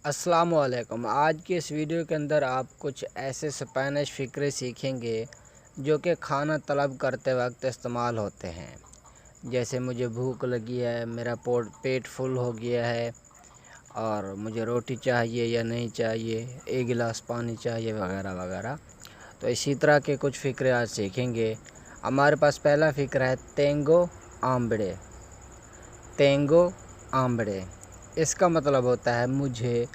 अस्सलाम वालेकुम। आज की इस वीडियो के अंदर आप कुछ ऐसे स्पेनिश फ़िक्रे सीखेंगे जो कि खाना तलब करते वक्त इस्तेमाल होते हैं। जैसे मुझे भूख लगी है, मेरा पेट फुल हो गया है और मुझे रोटी चाहिए या नहीं चाहिए, एक गिलास पानी चाहिए वगैरह वगैरह। तो इसी तरह के कुछ फ़िक्रे आज सीखेंगे। हमारे पास पहला फ़िक्रा है तेंगो आम्बड़े। तेंगो आम्बड़े इसका मतलब होता है मुझे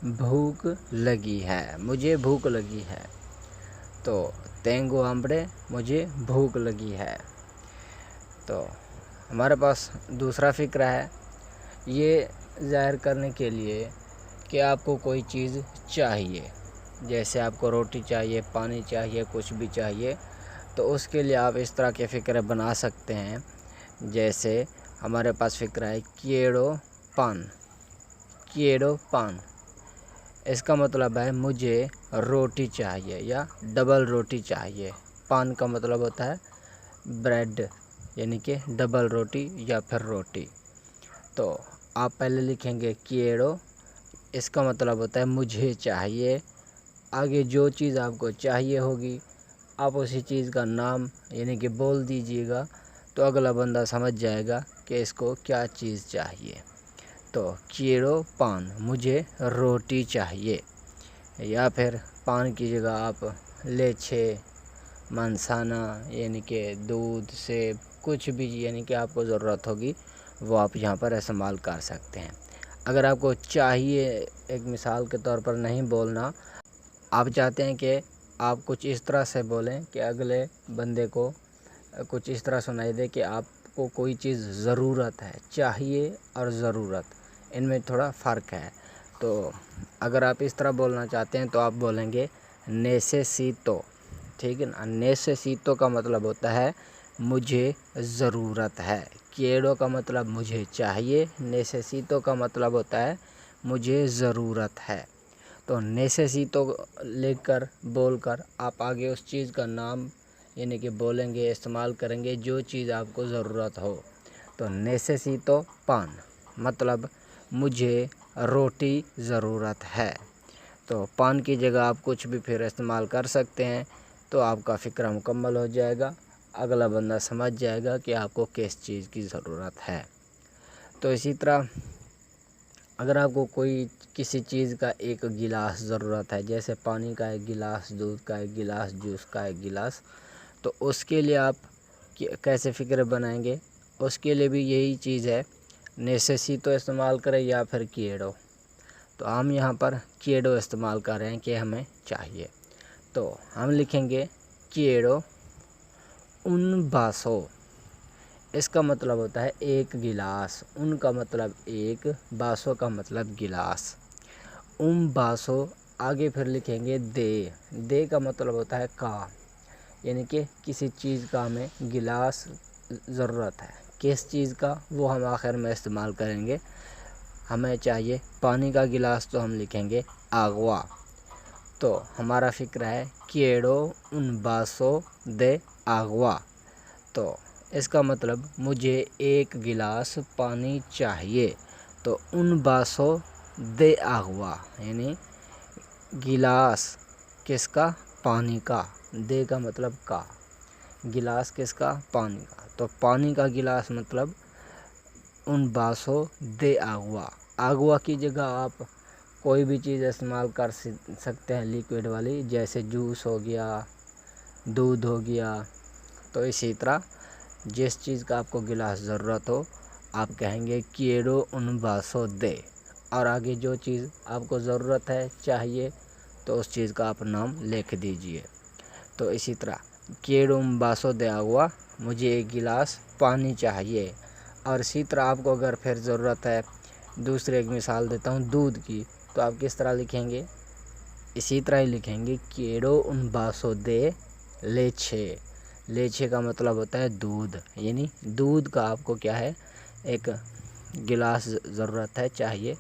भूख लगी है, मुझे भूख लगी है। तो तेंगो आम्बड़े मुझे भूख लगी है। तो हमारे पास दूसरा फ़िक्रा है, ये ज़ाहिर करने के लिए कि आपको कोई चीज़ चाहिए, जैसे आपको रोटी चाहिए, पानी चाहिए, कुछ भी चाहिए, तो उसके लिए आप इस तरह के फ़िक्रे बना सकते हैं। जैसे हमारे पास फ़िक्रा है quiero pan। quiero pan इसका मतलब है मुझे रोटी चाहिए या डबल रोटी चाहिए। पान का मतलब होता है ब्रेड, यानी कि डबल रोटी या फिर रोटी। तो आप पहले लिखेंगे quiero, इसका मतलब होता है मुझे चाहिए। आगे जो चीज़ आपको चाहिए होगी आप उसी चीज़ का नाम यानी कि बोल दीजिएगा, तो अगला बंदा समझ जाएगा कि इसको क्या चीज़ चाहिए। तो quiero pan मुझे रोटी चाहिए, या फिर पान की जगह आप लेचे, मनसाना यानी कि दूध, सेब, कुछ भी यानी कि आपको ज़रूरत होगी वो आप यहाँ पर इस्तेमाल कर सकते हैं। अगर आपको चाहिए, एक मिसाल के तौर पर नहीं बोलना, आप चाहते हैं कि आप कुछ इस तरह से बोलें कि अगले बंदे को कुछ इस तरह सुनाई दे कि आपको कोई चीज़ ज़रूरत है। चाहिए और ज़रूरत, इनमें थोड़ा फ़र्क है। तो अगर आप इस तरह बोलना चाहते हैं तो आप बोलेंगे नेसेसितो, ठीक है ना। नेसेसितो का मतलब होता है मुझे ज़रूरत है। quiero का मतलब मुझे चाहिए, नेसेसितो का मतलब होता है मुझे ज़रूरत है। तो नेसेसितो लेकर बोलकर आप आगे उस चीज़ का नाम यानी कि बोलेंगे, इस्तेमाल करेंगे जो चीज़ आपको ज़रूरत हो। तो नेसेसितो पान मतलब मुझे रोटी ज़रूरत है। तो पान की जगह आप कुछ भी फिर इस्तेमाल कर सकते हैं, तो आपका फ़िक्रा मुकम्मल हो जाएगा। अगला बंदा समझ जाएगा कि आपको किस चीज़ की ज़रूरत है। तो इसी तरह अगर आपको कोई किसी चीज़ का एक गिलास ज़रूरत है, जैसे पानी का एक गिलास, दूध का एक गिलास, जूस का एक गिलास, तो उसके लिए आप कैसे फ़िक्र बनाएंगे? उसके लिए भी यही चीज़ है, नेसेसितो इस्तेमाल करें या फिर quiero। तो हम यहाँ पर quiero इस्तेमाल कर रहे हैं कि हमें चाहिए। तो हम लिखेंगे quiero un vaso। इसका मतलब होता है एक गिलास। उन का मतलब एक, बासो का मतलब गिलास। बासो आगे फिर लिखेंगे दे का मतलब होता है का, यानी कि किसी चीज़ का हमें गिलास ज़रूरत है। किस चीज़ का वो हम आखिर में इस्तेमाल करेंगे। हमें चाहिए पानी का गिलास, तो हम लिखेंगे आगवा। तो हमारा फ़िक्र है quiero un vaso de agua। तो इसका मतलब मुझे एक गिलास पानी चाहिए। तो उन बासो दे आगवा यानी गिलास किसका? पानी का। दे का मतलब का, गिलास किसका? पानी का। तो पानी का गिलास मतलब उन बासो दे आगवा। आगवा की जगह आप कोई भी चीज़ इस्तेमाल कर सकते हैं लिक्विड वाली, जैसे जूस हो गया, दूध हो गया। तो इसी तरह जिस चीज़ का आपको गिलास ज़रूरत हो आप कहेंगे quiero un vaso de, और आगे जो चीज़ आपको ज़रूरत है, चाहिए, तो उस चीज़ का आप नाम लिख दीजिए। तो इसी तरह quiero un vaso de agua, मुझे एक गिलास पानी चाहिए। और इसी तरह आपको अगर फिर ज़रूरत है, दूसरे एक मिसाल देता हूँ दूध की, तो आप किस तरह लिखेंगे? इसी तरह ही लिखेंगे quiero un vaso de leche। लेचे का मतलब होता है दूध, यानी दूध का आपको क्या है, एक गिलास ज़रूरत है, चाहिए।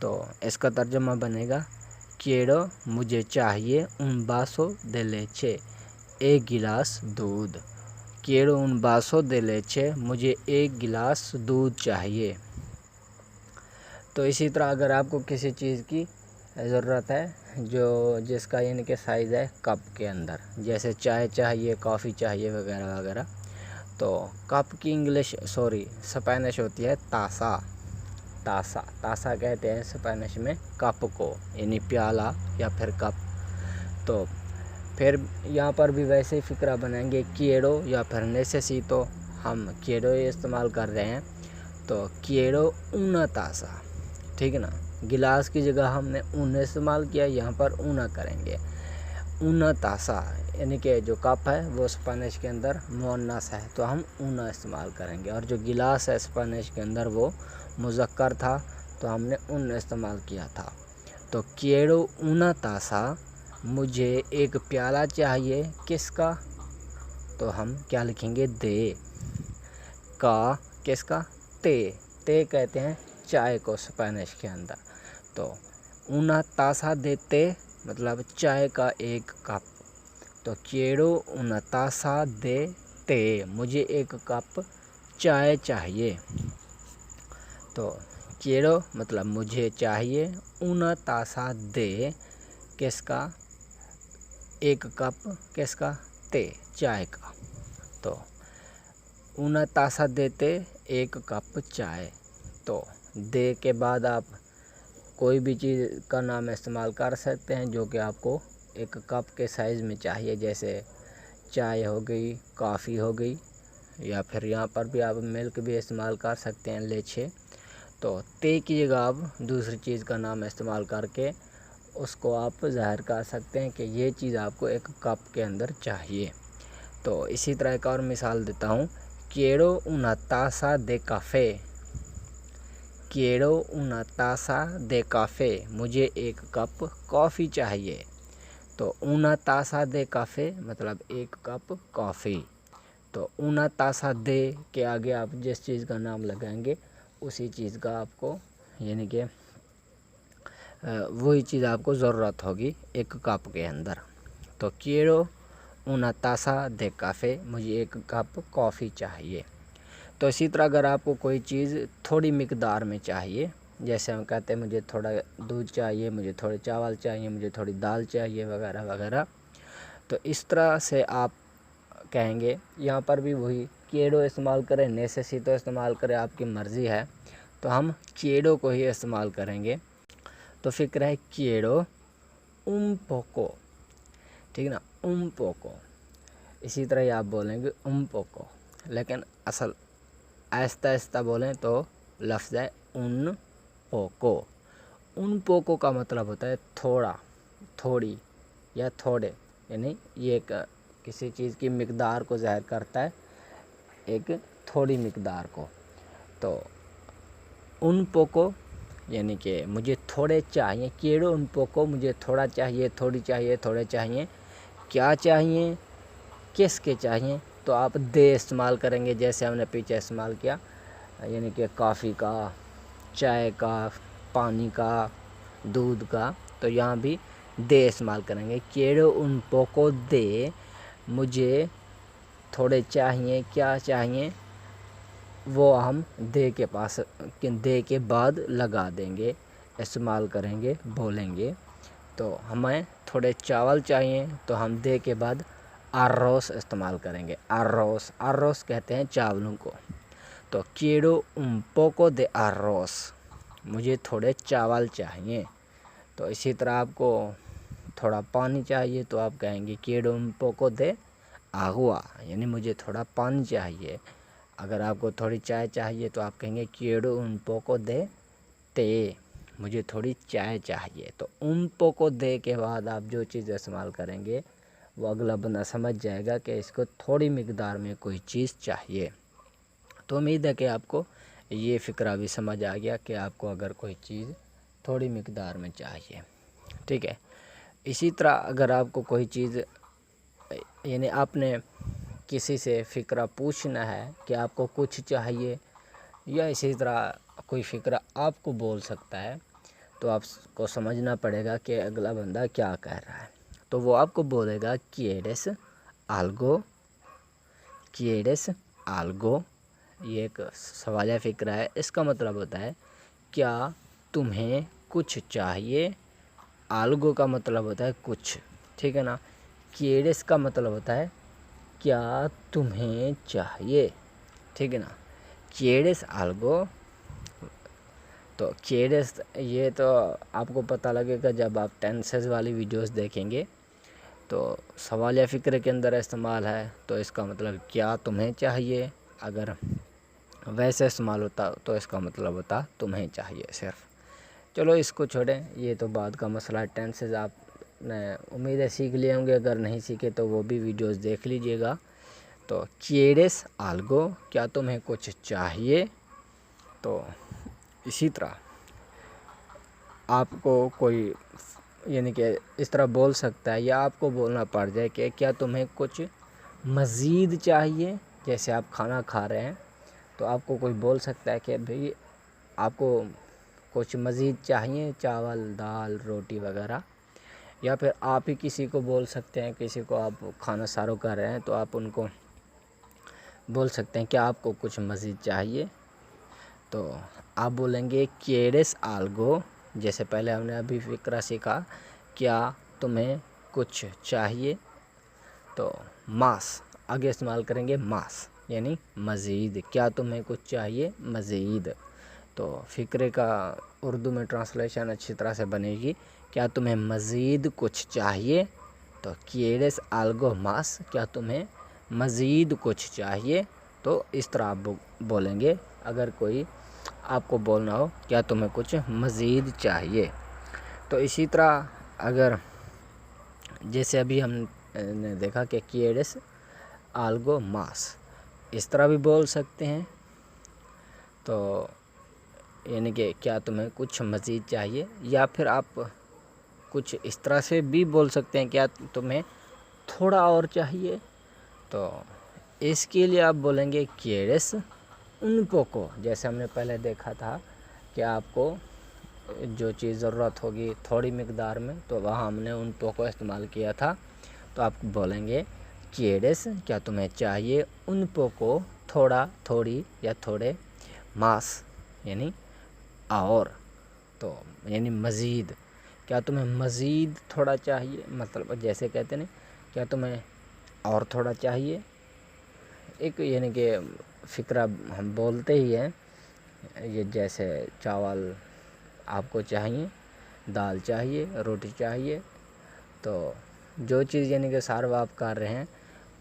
तो इसका तर्जुमा बनेगा quiero मुझे चाहिए un vaso de leche, एक गिलास दूध। quiero un vaso de leche मुझे एक गिलास दूध चाहिए। तो इसी तरह अगर आपको किसी चीज़ की ضرورت ہے جو جس کا یعنی کہ سائز ہے کپ کے اندر، جیسے چائے چاہیے، کافی چاہیے وغیرہ وغیرہ۔ تو کپ کی اسپینش ہوتی ہے تاسا۔ تاسا کہتے ہیں اسپینش میں کپ کو، یعنی پیالہ یا پھر کپ۔ تو پھر یہاں پر بھی ویسے ہی فقرہ بنائیں گے، کیڑو یا پھر نیسیسیتو، ہم کیڑو ہی استعمال کر رہے ہیں، تو کیڑو اونا تاسا، ٹھیک ہے نا۔ گلاس کی جگہ ہم نے اون استعمال کیا، یہاں پر اونا کریں گے، اونا تاسا، یعنی کہ جو کپ ہے وہ اسپینش کے اندر مؤنث ہے تو ہم اونا استعمال کریں گے، اور جو گلاس ہے اسپینش کے اندر وہ مذکر تھا تو ہم نے اون استعمال کیا تھا۔ تو کیڑو اونا تاسا، مجھے ایک پیالہ چاہیے، کس کا؟ تو ہم کیا لکھیں گے؟ دے کا، کس کا؟ تے کہتے ہیں چائے کو اسپینش کے اندر۔ تو اونا تاسا دیتے مطلب چائے کا ایک کپ، تو کیڑو اونا تاسا دے تے، مجھے ایک کپ چائے چاہیے۔ تو کیڑو مطلب مجھے چاہیے، اونا تاسا دے، کس کا؟ ایک کپ، کس کا؟ تے، چائے کا۔ تو اونا تاسا دیتے ایک کپ چائے، تو دے کے بعد آپ کوئی بھی چیز کا نام استعمال کر سکتے ہیں جو کہ آپ کو ایک کپ کے سائز میں چاہیے، جیسے چائے ہو گئی، کافی ہو گئی، یا پھر یہاں پر بھی آپ ملک بھی استعمال کر سکتے ہیں، لیچے۔ تو تے کی جگہ آپ دوسری چیز کا نام استعمال کر کے اس کو آپ ظاہر کر سکتے ہیں کہ یہ چیز آپ کو ایک کپ کے اندر چاہیے۔ تو اسی طرح ایک اور مثال دیتا ہوں، کیڑو اونا تاسا دے کافے، کیڑو اونا تاسا دے کافے، مجھے ایک کپ کافی چاہیے۔ تو اونا تاسا دے کافے مطلب ایک کپ کافی۔ تو اونا تاسا دے کے آگے آپ جس چیز کا نام لگائیں گے اسی چیز کا آپ کو یعنی کہ وہی چیز آپ کو ضرورت ہوگی ایک کپ کے اندر۔ تو کیڑو اونا تاسا دے کافے، مجھے ایک کپ کافی چاہیے۔ تو اسی طرح اگر آپ کو کوئی چیز تھوڑی مقدار میں چاہیے، جیسے ہم کہتے ہیں مجھے تھوڑا دودھ چاہیے، مجھے تھوڑے چاول چاہیے، مجھے تھوڑی دال چاہیے وغیرہ وغیرہ، تو اس طرح سے آپ کہیں گے۔ یہاں پر بھی وہی کیڑو استعمال کریں، نیسیسیتو استعمال کریں، آپ کی مرضی ہے، تو ہم کیڑو کو ہی استعمال کریں گے۔ تو فکر ہے کیڑو un poco، ٹھیک ہے نا، un poco، اسی طرح ہی آپ بولیں گے un poco، لیکن اصل آہستہ آہستہ بولیں تو لفظ ہے un poco۔ un poco کا مطلب ہوتا ہے تھوڑا، تھوڑی یا تھوڑے، یعنی یہ کسی چیز کی مقدار کو ظاہر کرتا ہے، ایک تھوڑی مقدار کو۔ تو un poco یعنی کہ مجھے تھوڑے چاہیے، کیڑو ان پوکو، مجھے تھوڑا چاہیے، تھوڑی چاہیے، تھوڑے چاہیے، کیا چاہیے، کس کے چاہیے؟ تو آپ دے استعمال کریں گے، جیسے ہم نے پیچھے استعمال کیا، یعنی کہ کافی کا، چائے کا، پانی کا، دودھ کا، تو یہاں بھی دے استعمال کریں گے۔ کیڑو ان پوکو دے، مجھے تھوڑے چاہیے، کیا چاہیے، وہ ہم دے کے پاس، دے کے بعد لگا دیں گے، استعمال کریں گے، بولیں گے۔ تو ہمیں تھوڑے چاول چاہیے تو ہم دے کے بعد arroz استعمال کریں گے، arroz کہتے ہیں چاولوں کو۔ تو کیڑو un poco de arroz، مجھے تھوڑے چاول چاہیے۔ تو اسی طرح آپ کو تھوڑا پانی چاہیے تو آپ کہیں گے کیڑو un poco de agua، یعنی مجھے تھوڑا پانی چاہیے۔ اگر آپ کو تھوڑی چائے چاہیے تو آپ کہیں گے کیڑو un poco de té، مجھے تھوڑی چائے چاہیے۔ تو un poco de کے بعد آپ جو چیز استعمال کریں گے وہ اگلا بندہ سمجھ جائے گا کہ اس کو تھوڑی مقدار میں کوئی چیز چاہیے۔ تو امید ہے کہ آپ کو یہ فقرہ بھی سمجھ آ گیا کہ آپ کو اگر کوئی چیز تھوڑی مقدار میں چاہیے، ٹھیک ہے۔ اسی طرح اگر آپ کو کوئی چیز یعنی آپ نے کسی سے فقرہ پوچھنا ہے کہ آپ کو کچھ چاہیے، یا اسی طرح کوئی فقرہ آپ کو بول سکتا ہے، تو آپ کو سمجھنا پڑے گا کہ اگلا بندہ کیا کہہ رہا ہے۔ تو وہ آپ کو بولے گا quieres algo، quieres algo، یہ ایک سوالیہ فقرہ ہے، اس کا مطلب ہوتا ہے کیا تمہیں کچھ چاہیے، आल्गो का मतलब होता है कुछ, ठीक है ना। क्येरेस का मतलब होता है क्या तुम्हें चाहिए, ठीक है ना। क्येरेस आल्गो, तो क्येरेस ये तो आपको पता लगेगा जब आप टेंसेस वाली वीडियोस देखेंगे। तो सवाल या फ़िक्र के अंदर इस्तेमाल है, तो इसका मतलब क्या तुम्हें चाहिए। अगर वैसे इस्तेमाल होता तो इसका मतलब होता तुम्हें चाहिए सिर्फ। चलो इसको छोड़ें, ये तो बाद का मसला है। टेंसेस आपने उम्मीद है सीख लिए होंगे, अगर नहीं सीखे तो वो भी वीडियोस देख लीजिएगा। तो क्येरेस आल्गो, क्या तुम्हें कुछ चाहिए। तो इसी तरह आपको कोई यानी कि इस तरह बोल सकता है, या आपको बोलना पड़ जाए कि क्या तुम्हें कुछ मज़ीद चाहिए। जैसे आप खाना खा रहे हैं तो आपको कोई बोल सकता है कि भाई आपको कुछ मज़ीद चाहिए, चावल दाल रोटी वगैरह। या फिर आप ही किसी को बोल सकते हैं, किसी को आप खाना सर्व कर रहे हैं तो आप उनको बोल सकते हैं क्या आपको कुछ मज़ीद चाहिए। तो आप बोलेंगे क्येरेस आल्गो, जैसे पहले हमने अभी फ़िक्रा सीखा, क्या तुम्हें कुछ चाहिए। तो मास आगे इस्तेमाल करेंगे, मास यानी मज़ीद, क्या तुम्हें कुछ चाहिए मज़ीद। तो फ़िक्रे का उर्दू में ट्रांसलेशन अच्छी तरह से बनेगी, क्या तुम्हें मज़ीद कुछ चाहिए। तो क्येरेस आल्गो मास, क्या तुम्हें मज़ीद कुछ चाहिए। तो इस तरह आप बोलेंगे अगर कोई आपको बोलना हो क्या तुम्हें कुछ मज़ीद चाहिए। तो इसी तरह अगर जैसे अभी हमने देखा कि क्येरेस आल्गो मास, इस तरह भी बोल सकते हैं। तो यानी कि क्या तुम्हें कुछ मज़ीद चाहिए, या फिर आप कुछ इस तरह से भी बोल सकते हैं क्या तुम्हें थोड़ा और चाहिए। तो इसके लिए आप बोलेंगे क्येरेस उन पोको, जैसे हमने पहले देखा था कि आपको जो चीज़ ज़रूरत होगी थोड़ी मिकदार में, तो वहाँ हमने उन पोको इस्तेमाल किया था। तो आप बोलेंगे क्येरेस, क्या तुम्हें चाहिए उन पोको, थोड़ा थोड़ी या थोड़े, मास यानी और, तो यानी मज़ीद, क्या तुम्हें मज़ीद थोड़ा चाहिए। मतलब जैसे कहते हैं क्या तुम्हें और थोड़ा चाहिए। एक यानी कि फ़िक्रा हम बोलते ही हैं, ये जैसे चावल आपको चाहिए, दाल चाहिए, रोटी चाहिए। तो जो चीज़ यानी कि सर्व आप कर रहे हैं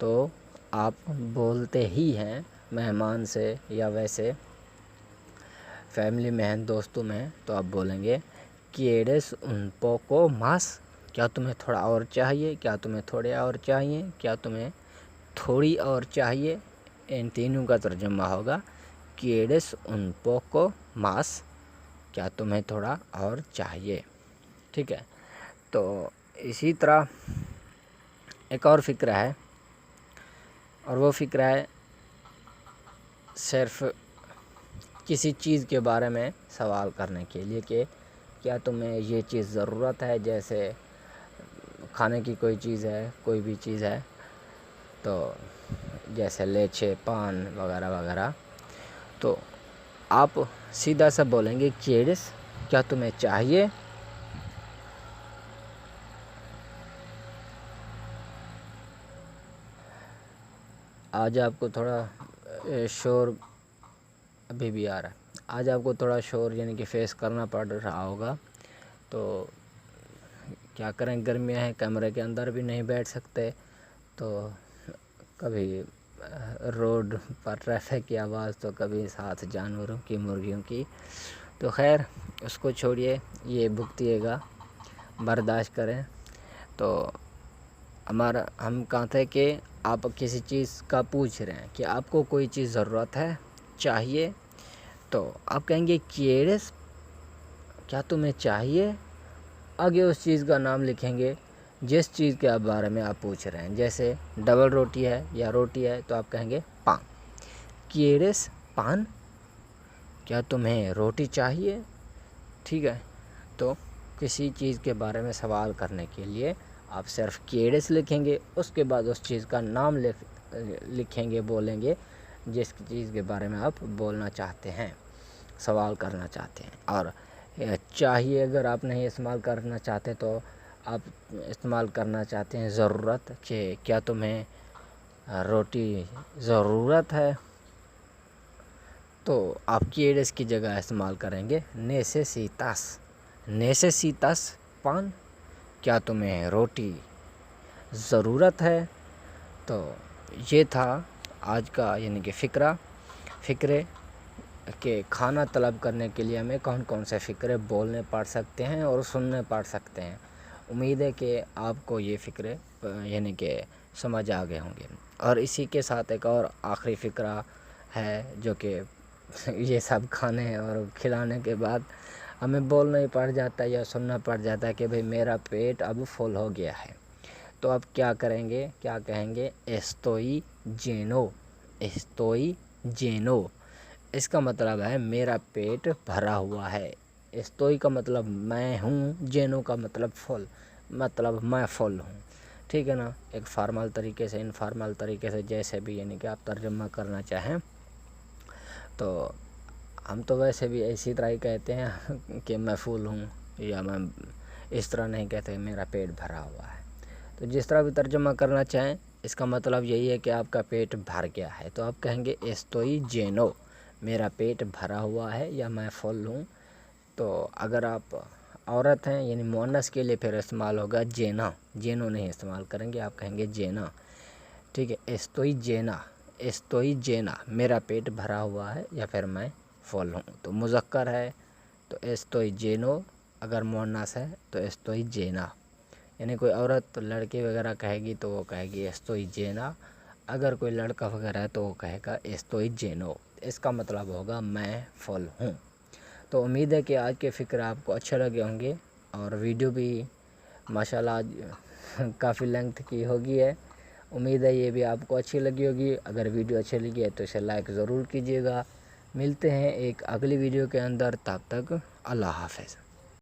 तो आप बोलते ही हैं मेहमान से, या वैसे फैमिली में हैं, दोस्तों में हैं, तो आप बोलेंगे क्येरेस उन पोको मास, क्या तुम्हें थोड़ा और चाहिए, क्या तुम्हें थोड़े और चाहिए, क्या तुम्हें थोड़ी और चाहिए। इन तीनों का तर्जुमा होगा क्येरेस उन पोको मास, क्या तुम्हें थोड़ा और चाहिए, ठीक है। तो इसी तरह एक और फ़िक्रा है, और वो फ़िक्रा है सिर्फ़ किसी चीज़ के बारे में सवाल करने के लिए कि क्या तुम्हें ये चीज़ ज़रूरत है। जैसे खाने की कोई चीज़ है, कोई भी चीज़ है, तो जैसे लेचे पान वगैरह वगैरह, तो आप सीधा सा बोलेंगे क्येरेस, क्या तुम्हें चाहिए। आज आपको थोड़ा शोर अभी भी आ रहा है, आज आपको थोड़ा शोर यानी कि फेस करना पड़ रहा होगा। तो क्या करें, गर्मियाँ हैं, कमरे के अंदर भी नहीं बैठ सकते, तो कभी रोड पर ट्रैफिक की आवाज़, तो कभी साथ जानवरों की, मुर्गियों की। तो खैर उसको छोड़िए, ये भुगतिएगा, बर्दाश्त करें। तो हम कहते हैं कि आप किसी चीज़ का पूछ रहे हैं कि आपको कोई चीज़ ज़रूरत है, चाहिए। तो आप कहेंगे क्येरेस, क्या तुम्हें चाहिए। आगे उस चीज़ का नाम लिखेंगे जिस चीज़ के बारे में आप पूछ रहे हैं। जैसे डबल रोटी है या रोटी है तो आप कहेंगे पान, क्येरेस पान, क्या तुम्हें रोटी चाहिए, ठीक है। तो किसी चीज़ के बारे में सवाल करने के लिए आप सिर्फ क्येरेस लिखेंगे, उसके बाद उस चीज़ का नाम लिखेंगे, बोलेंगे जिस चीज़ के बारे में आप बोलना चाहते हैं, सवाल करना चाहते हैं। और چاہیے اگر آپ نہیں استعمال کرنا چاہتے تو آپ استعمال کرنا چاہتے ہیں ضرورت، کہ کیا تمہیں روٹی ضرورت ہے، تو آپ quieres کی جگہ استعمال کریں گے necesitas۔ necesitas pan، کیا تمہیں روٹی ضرورت ہے۔ تو یہ تھا آج کا یعنی کہ فقرے کہ کھانا طلب کرنے کے لیے ہمیں کون کون سے فقرے بولنے پڑ سکتے ہیں اور سننے پڑ سکتے ہیں۔ امید ہے کہ آپ کو یہ فقرے یعنی کہ سمجھ آ گئے ہوں گے۔ اور اسی کے ساتھ ایک اور آخری فقرہ ہے جو کہ یہ سب کھانے اور کھلانے کے بعد ہمیں بولنا ہی پڑ جاتا ہے یا سننا پڑ جاتا ہے کہ بھئی میرا پیٹ اب فل ہو گیا ہے۔ تو اب کیا کریں گے، کیا کہیں گے، estoy lleno۔ estoy lleno اس کا مطلب ہے میرا پیٹ بھرا ہوا ہے۔ estoy کا مطلب میں ہوں، lleno کا مطلب فل، مطلب میں فل ہوں، ٹھیک ہے نا۔ ایک فارمل طریقے سے، انفارمل طریقے سے، جیسے بھی یعنی کہ آپ ترجمہ کرنا چاہیں۔ تو ہم تو ویسے بھی اسی طرح ہی کہتے ہیں کہ میں فل ہوں، یا میں اس طرح نہیں کہتے میرا پیٹ بھرا ہوا ہے۔ تو جس طرح بھی ترجمہ کرنا چاہیں، اس کا مطلب یہی ہے کہ آپ کا پیٹ بھر گیا ہے۔ تو آپ کہیں گے estoy lleno، میرا پیٹ بھرا ہوا ہے یا میں فل ہوں۔ تو اگر آپ عورت ہیں یعنی مؤنث کے لیے پھر استعمال ہوگا llena، lleno نہیں استعمال کریں گے، آپ کہیں گے llena، ٹھیک ہے۔ estoy llena، estoy llena میرا پیٹ بھرا ہوا ہے یا پھر میں فل ہوں۔ تو مذکر ہے تو estoy lleno، اگر مؤنث ہے تو estoy llena، یعنی کوئی عورت لڑکی وغیرہ کہے گی تو وہ کہے گی estoy llena، اگر کوئی لڑکا وغیرہ ہے تو وہ کہے گا estoy lleno، اس کا مطلب ہوگا میں فل ہوں۔ تو امید ہے کہ آج کے فقرے آپ کو اچھے لگے ہوں گے، اور ویڈیو بھی ماشاءاللہ آج کافی لینتھ کی ہوگی ہے۔ امید ہے یہ بھی آپ کو اچھی لگی ہوگی۔ اگر ویڈیو اچھی لگی ہے تو اسے لائک ضرور کیجیے گا۔ ملتے ہیں ایک اگلی ویڈیو کے اندر، تب تک اللہ حافظ۔